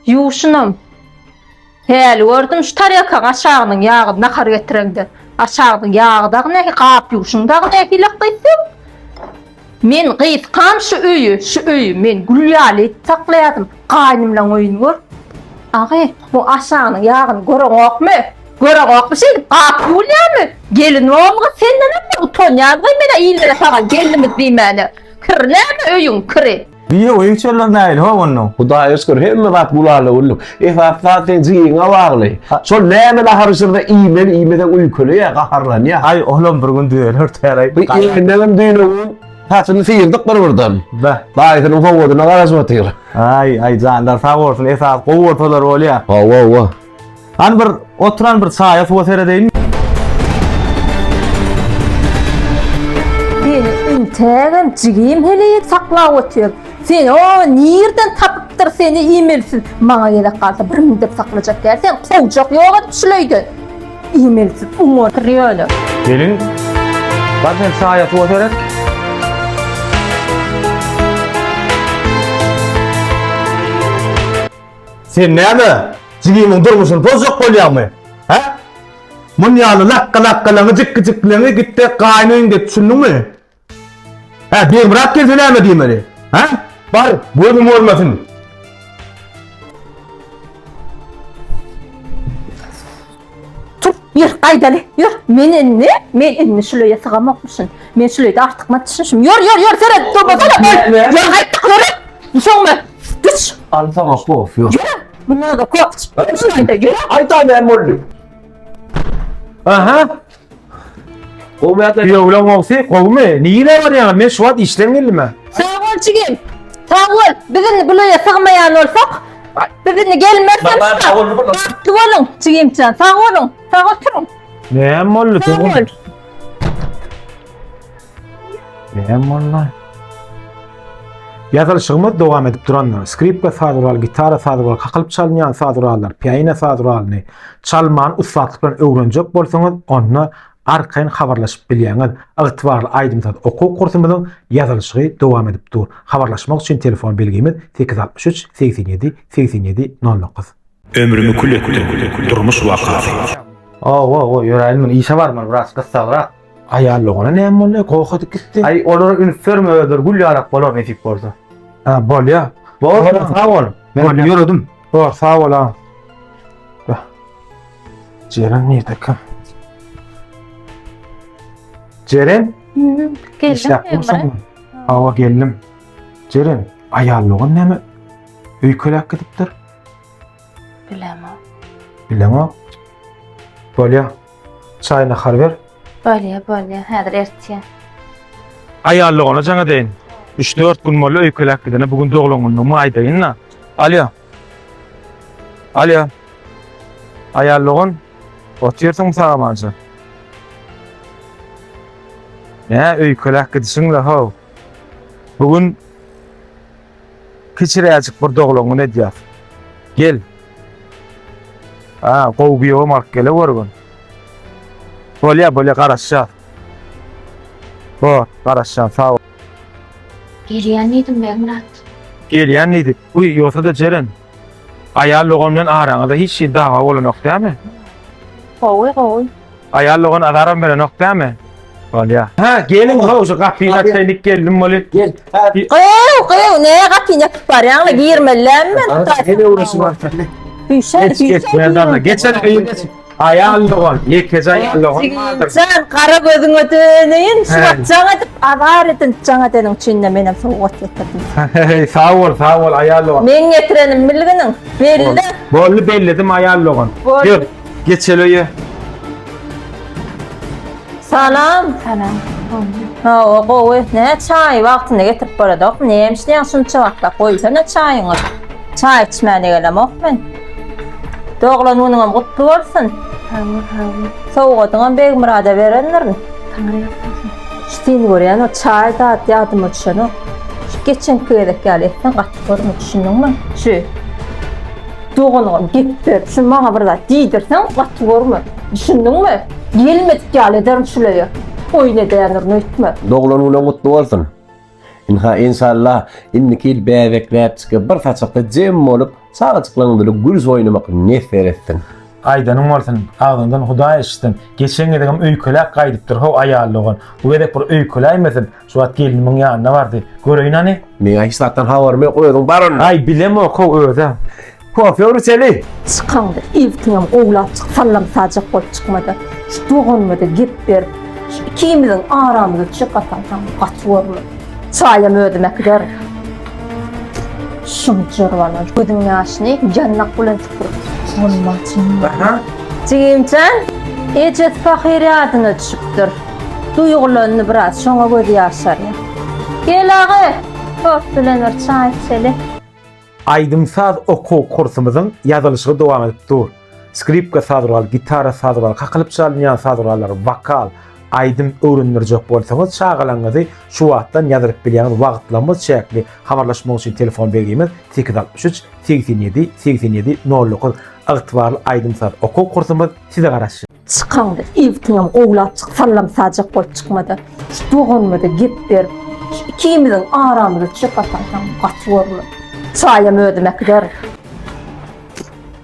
Yuşunum. Hel gördüm şu taryakan aşağının yağı nakar getirendi. Aşağının yağı da ne qap yuşun da ne hilaqtysın. Men qysqam şu öýü men gülýaly saklaýadym. Qaynym bilen oýun gör. Agy, bu aşağının yağını görüňokmy? Görüňokmy şey qap ýulýarmy? Gelin oğlum senden näme utanýardy mene ýyldyra sagan gelimiz diýmäni. Kirlämi öýüň kiri. Bir oyun çalan değil ha onun. Huda eskör hemme vat bularla ulluk. Zaten ziyin avağlı. Sol neme la harısırda iğmeden uykulu ya qaharlan ya. Ay oğlum bir gün düğün hırtayaray. Bir iğmenden düğünün hatını sıyırdık bir buradan. Dayıtının hovoduna qarası batır. Ay canlar sağ olsun esas qowurtalar olya. Ova. An bir oturan bir sağa fotere deyin. Seni üntägem jigim hele saklap otyr. Sen o nirden tapıptır seni e-mailsiz. Maňa gelip qalsa bir müddet saklajak dersen qowjak ýok edip şüleýdi. E-mailsiz umur ýöne. Gelin. Bak sen sağa fotere. Sen näme? Jigimin durmuşun bozuk bolýarmy? Ha? Mun ýaly lakka-lakkalaňy jykky-jykkylaňy gitdi gaýnaýynda düşündiňmi? Ha, bir bırak gelsin näme diýmeli? Ha? Bar, boýnum olmasın. Tur, ýür, gaýdaly, ýür. Men inni şüleýe sygamokmuşyn. Men şüleýde artykma düşünşüm. Ýür, sere dobasana. Ýür, gaýda, şoňmy? Güç. Alta qof yok. Bunlar da koç. Ayta ben mollu. Aha. Kovmayat Bir ulan olsa kovma. Niye var ya? Men şu an işlem geldim ha. Sağ ol çigim. Sağ ol. Birini buraya sığmayan olsak, birini gelmezsen sağ ol. Tuvalın çigimcan. Sağ olun. Sağ oturun. Ne mollu? Sağ ol. Ne mollu? Yazılışımız devam edip duranlar. Skripka sadural, gitara sadural, kakılıp çalmayan sadurallar, piyano saduralını çalman ustalıklarını öğrenecek bolsanız onunla arkayın haberleşip bilýäňiz. Ygtybarly aýdymsat okuw kursumyzyň yazılışy dowam edip dur. Haberleşmek üçin telefon belgimiz 863 87 87 09. Ömrümü kül etdim, durmuş wakasy. Ýörälimin işe barmy? Biraz kıssa bırak. Ayarlığına näme boldy? Goýup gitdi. Ay, olar üniforma öder, gülýarak bolar nesip bolsa. Ha, bolýa. Sağ ol. Ben yürüdüm. Sağ ol ha. Ceren nerede kan? Ceren? Geldim. Hava geldim. Ceren, ayarlığın näme? Öýkelek gidipdir. Bilemem. Bolýa. Çaýny har ber. Bolýa. Häzir ertýän. Ayarlığına jaňa deýin. 3-4 gün boly öýkelek gidene bugün doglangyny maýdaýyn. Alýa. Ayarlığın otyrsyň sagamajy. Ya öýkelek gidişiň la haw. Bugün kiçiräjik bir doglanyny edýär. Gel. Ha, gowgy mark gele görgün. Bolýa garaşýar. Garaşýar sağ ol. Gelýän idim ben Murat. Gelýän idi. Uy, ýoksa da Ceren. Ayarlığın bilen araňyzda hiç şey dawa bolanok dämi? Gowy. Ayarlığın adaram belenok dämi? Bolýa. Ha, gelin ha, şu gapyna çelik geldim boly. Gel. Qew, ne gapyna barýanly girmelenmen. Hele uğraşım var. Geçen öýün. Ayarlığın, ýekece ayarlığın. Sen kara gözün öteneyin, şu atçaň edip azar edin çaňa denin içinde menem soğuk etdim. Sağ ol ayarlığın. Men getirenim bilginin. Belli. Bolly belledim ayarlığın. Dur, geçelöýe. Salam. Ha, o gowy, ne çay wagtyny getirip baradak. Nämişdiň şunça wagtda goýsana çaýyňy. Çay içmäne gelemok men. Doglanyňam gutly bolsun. Soğuğatıňam beg murada berenlermi? Ştiň görýän o çay da ýadyma düşeni. Geçen köýdek gelýän gatty görme düşündiňmi? Şu. Doglanyňam gepler, şu maňa bir zat diýdirsen gatty görme. Düşündiňmi? Gelmedik gelýär şuleýe. Oýna däňir nöýtme. Doglanyňla mutlu bolsun. İnşallah inniki bäwekläp çykyp bir saçakda jem bolup Çağıçıklarında gürüz oynamak nefer ettin. Aydanın bolsun, ağzından Hudaý eşitdim. Geçen edegem öýkelek gaýdypdyr, ho aýallygyň. Bu gedek bir öýkeläýmesin. Şu wagt geliniň ýanyna bardy. Göreýin ani. Meňe hiç zatdan habarmy goýdun barın. Ay bilem o ko öýde. Kuaför seni. Çıkandı, evtiňem oglap çık, sallam sajak bolup çykmady. Şu doganmady, gep ber. Şu ikimiziň aramyza çykatan gaçwurly. Çaýam ödemekdir. Şunu jörwana, gözüň ýaşyny jannak bilen çykyr. Olmazçın. Aha. Jigimcan, ejet fakiriyatyna düşüpdir. Duýgularyny biraz şoňa göz ýaşar. Gel agy, top bilen bir çaý içeli. Aydymsaz oku kursumyzyň ýazylyşy dowam edipdir. Skripka sadyral, gitara sadyral, kakylyp çalynýan sadyralar, vokal, aydym öwrendirjek bolsaňyz çağalaňyzy şu wagtdan ýazyryp bilýän wagtlamyz şäkli habarlaşmak üçin telefon belgimiz 863 87 87 09. Agtwarly aydymsaz oku kursumyz size garaşy. Çıkandı, evtiňem oglap çık, sallam sajak bolup çykmady. Şu doganmady, gep ber. Şu ikimiziň aramyza çykatan gaçwurly. Çaýam ödemekdir.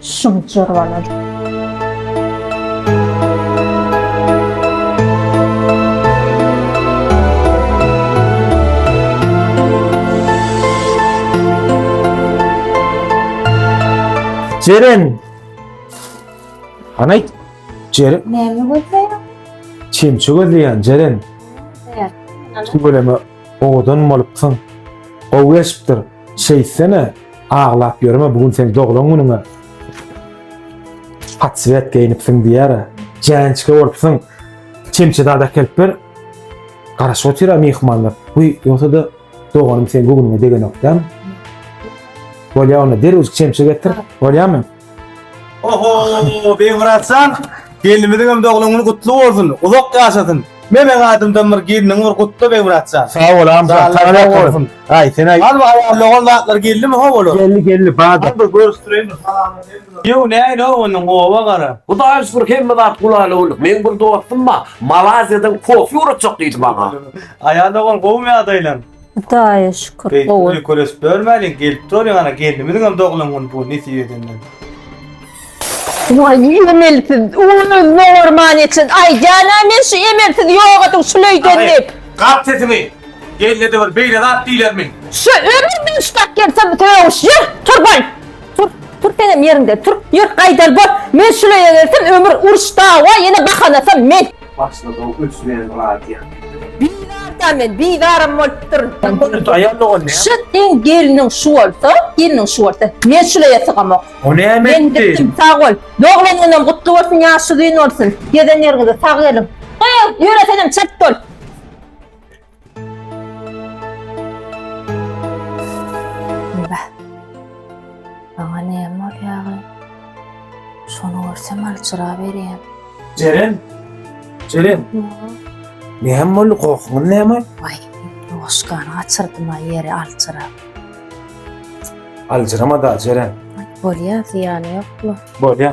Şunu jörwana. Ceren. Hanay Ceren. Näme bolsa? Çimçi gözleýän Ceren. Evet. Şu bölemi oğudan bolupsyň. O geçipdir. Şeysene ağlap ýörme bugün sen doglan günüňe. Patswet geýnipsiň diýär. Jançyka bolupsyň. Çimçi da kelip bir garaş otyra mehmanlar. Bu ýoksa da doganym sen bugün degen okdam. Bolýa onu der öz çimçi getir. Bolýarmy? Oho, beýmuratsan, gelinimiziň doglaňyny gutly bolsun, uzak ýaşasyn. Meme gadymdan bir geliniň bir gutly beýmuratsan. Sağ ol amca. Tanık olsun. Ay sen ay. Hadi aýallygan zatlar geldimi ho bolur? Gelli bada. Hadi görüşdireýin. Ýo näýdi o onuň gowa gara. Bu da bir hemme zat gulaly boldy. Men bir dostum ba, Malaziýadan kofi uratjak diýdi bana. Aýallygan gowmy adaylan. Hudaýa şükür. Beýle köres bermäliň gelip durýan ana gelinimiziň doglaňyny bu nesi ýedinden. Vay emelsiz, onu normal için. Ay canım men şu emelsiz yoğadım şuleyden hep. Kap sesini. Geldi de bir beýle zat diýler men. Şu ömürden şutak gelsem tövüş. Yürü, tur bol. Tur benim yerimde, tur. Yürü, kaydal bol. Men şuleye gelsem ömür uruşta va, yine bakanasam men. Başladı o üçleyen radyo. Bidarım olupdur. Aýallygan näme? Şu en gelinin şu olsa, men şuleye sıkamak. O näme Ben etdi? gittim sağ ol. Doğlanınım kutlu olsun, yaşlılığın olsun. Geden yerinize sağ gelin. Koyun, yönetenim çat dol. Bana neyim var ya? Şunu görsem alçıra vereyim. Ceren. Näme bolu gokyň näme? Vay, yoşkan açırdım ha yeri alçıra. Aljırama da Ceren. Bolya ziyanı yok mu? Bolýar.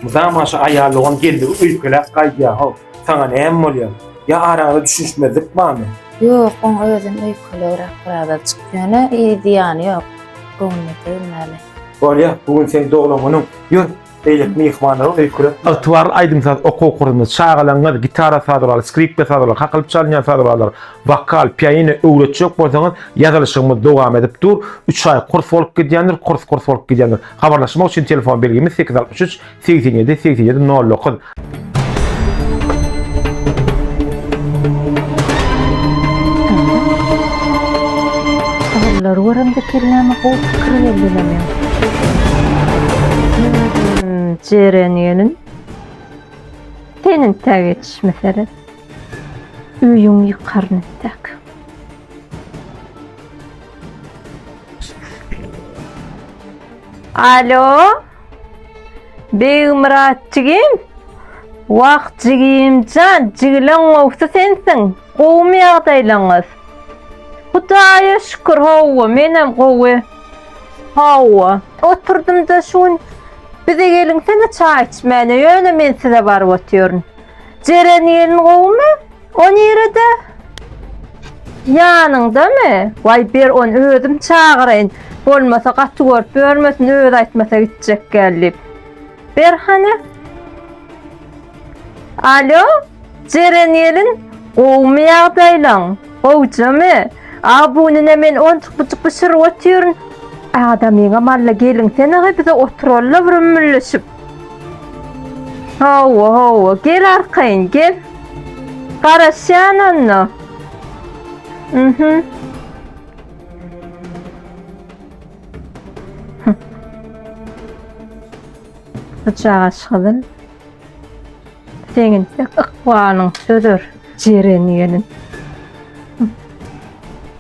Muda maşa aýallygan geldi, öýkelek gaýdýar. Ho, saňa näme bolýar? Ya araga düşüşmedik mi? Yok, on özüm öykülörak burada çıkýany, ziyanı yok. Gönlüde ünleli. Bolýar, bugün sen doglangyň ýör. Beýlek mehmanlar öýkelek. Agtwarly aýdymsaz oku kurumyz çağalaňyz gitara sadyral, skripka sadyral, kakylyp çalynýan sadyralar, vokal, pianino öwretjek bolsaňyz ýazylyşyňyz dowam edip dur. 3 ay kurs bolup gidýändir, kurs bolup gidýändir. Habarlaşmak üçin telefon belgimiz 863 87 87 09. Allah'lar varamda kelleme qoğup kırıvelim. Cereniyenin senin təgetiş meselesi. Üyün yukarını tak. Alo? Beýmuratçygym? Wagtçygymjan, jigilen ogsa sensiň. Gowmy ýagdaýlaňyz? Hudaýa şükür hawa, menem gowy. Hawa. Oturdum da şun. Bize gelin sene çay içmene, yöne men size barıp otuyorum. Ceren yerin gowmy? O nerede? Yanыңda mı? Vay bir on özüm çağırayın. Olmasa gaty görüp görmesin öz aýtmasa gitjek gelip. Berhane. Alo, Jeren gelin. Oğumy ýagdaýlaň. Gowjamy. Abunine men onçuk pişir otyryn. Adamyňa malla gelin sene bize oturalla bir mülleşip. Hawa, gel arkaýyn gel. Garaşýan onu. Bıçağa şıgılın. Senin tek ıkvanın södür. Jeren gelin.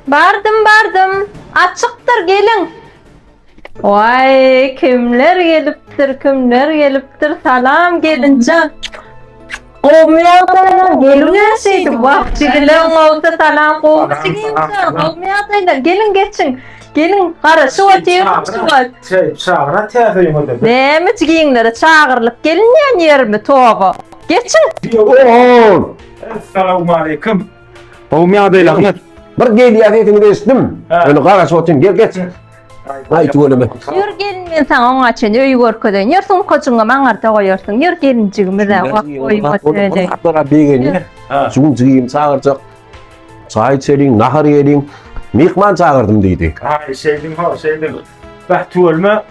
Bardım. Açıktır gelin. Vay kimler geliptir. Salam gelince. Qowmiyataylar gelin wagtçylar olsa salam qowmiyataylar gelin geçin. Gelin garaşy otyr. Çağıran teyzeýim de. Näme giýinleri çağırlyp gelin ýermi toga. Geçin. Oğul! Assalamu alaykum. Qowmy adaýlaryňyz. Bir gelýär esdim. Öňe garaş otyn geç. Aýty bolama. Ýür gelin men saňa oňa çen öýü görkezden. Ýür soň koçuňa maňarda goýarsyn. Ýür gelinjigimi de wagt goýmady. Hatta begeni. Şuň jigim çağırjak. Çay içerin, nahar yerin. Mihman çağırdım diýdi. Ay şeydim. Bahtu ölme.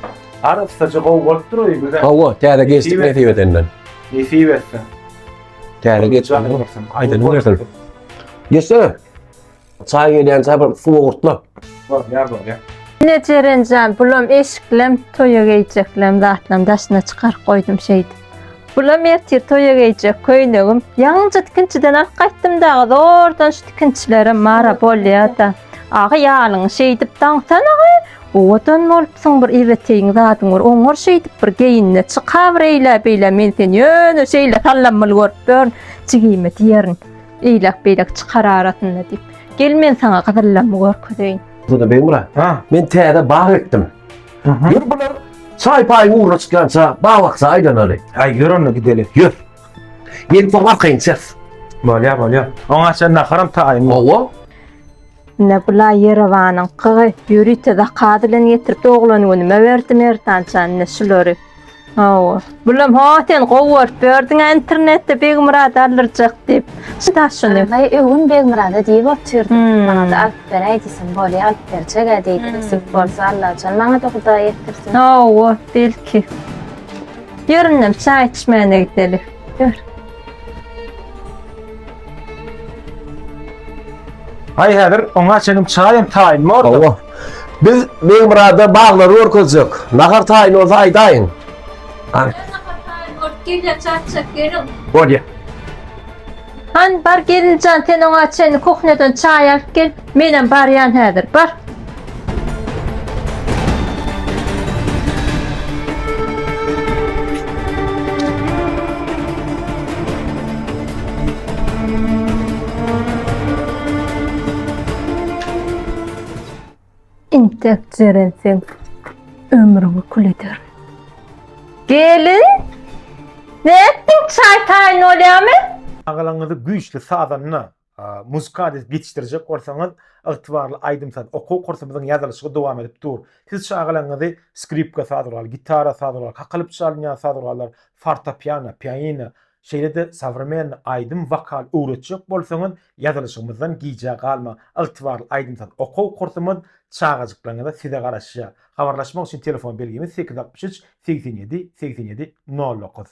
Arapça gow bolup duruyor bize. Hawa, täze geçdik netibetenden. Nesibetsen. Täze geçdik. Aýdan öňerdir. Geçsene. Çay gelýän çay fuwurtla. Ya. Ne Jerenjan, bulam eşiklem toya geyjeklem zatlam daşyna çykaryp goýdum şeýdi. Bulam ertir toya geyjek köýnegim. Ýalňyja tikinçiden alyp gaýtdym dagy zordan şu tikinçilere mara bolýar da. Agy ýalyň şeýdip daňsan agy. Odan bolupsyň bir eweteýiň zatyň bar. Oňar şeýdip bir geýinne çykar eýle men sen ýöne şeýle tallanmaly görüp dur. Çigime diýerin. Eýlek çykar aratyna diýip. Gel men saňa gadyrlamy görkedeýin. Burada benim bura. Ha. Men täze bağ etdim. Yür bular çay paýy uğra çıkansa bağ baksa aýdan aly. Ay görünü gideli. Yür. Yen toňar kynças. Bolýar. Oňa sen naharam taýyn. Hawa. Ne bula Yerewanyň kygy ýürite de kadylen getirip doglanyny berdim ertançan ne şulary. Hawa. Bulam haten gowur berdiň internetde begmurad alyrjak diýip. Staşyny. Ay öwün begmurada diýip otyrdy. Bana da alyp beräýdisin, bolýar alyp berjek diýdi. Sip bolsa Allah üçin maňa da Hudaý etdirsin. Hawa, belki. Ýörünem çay içmäne gideli. Ýör. Ay häzir oňa senim çaýym taýyn mordy. Hawa. Biz benim burada bağlary örkezjek. Nahar taýyn olsa aýdaýyn. Bolýar. Han bar gelinjan sen oňa çen kuhnyadan çay alyp gel. Menen barýan häzir. Bar. Intek Jeren sen ömrüňi kul eder. Gelin. Ne ettin çay taýyn bolýarmy? Ağlaňyzy güýçli sadanna muzika geçişdirjek bolsaňyz ygtybarly aýdymsat okuw kursumyzyň ýazylyşyga dowam edip dur. Siz şu ağlaňyzy skripka sadyral, gitara sadyral, kakylyp çalýan sadyralar, fortepiano, pianino şeýlede savremen aýdym vokal öwretjek bolsaňyz ýazylyşymyzdan giýje galma. Ygtybarly aýdymsat okuw kursumyz çağajyklaryňyza size garaşýar. Habarlaşmak üçin telefon belgimiz 863 87 87 09.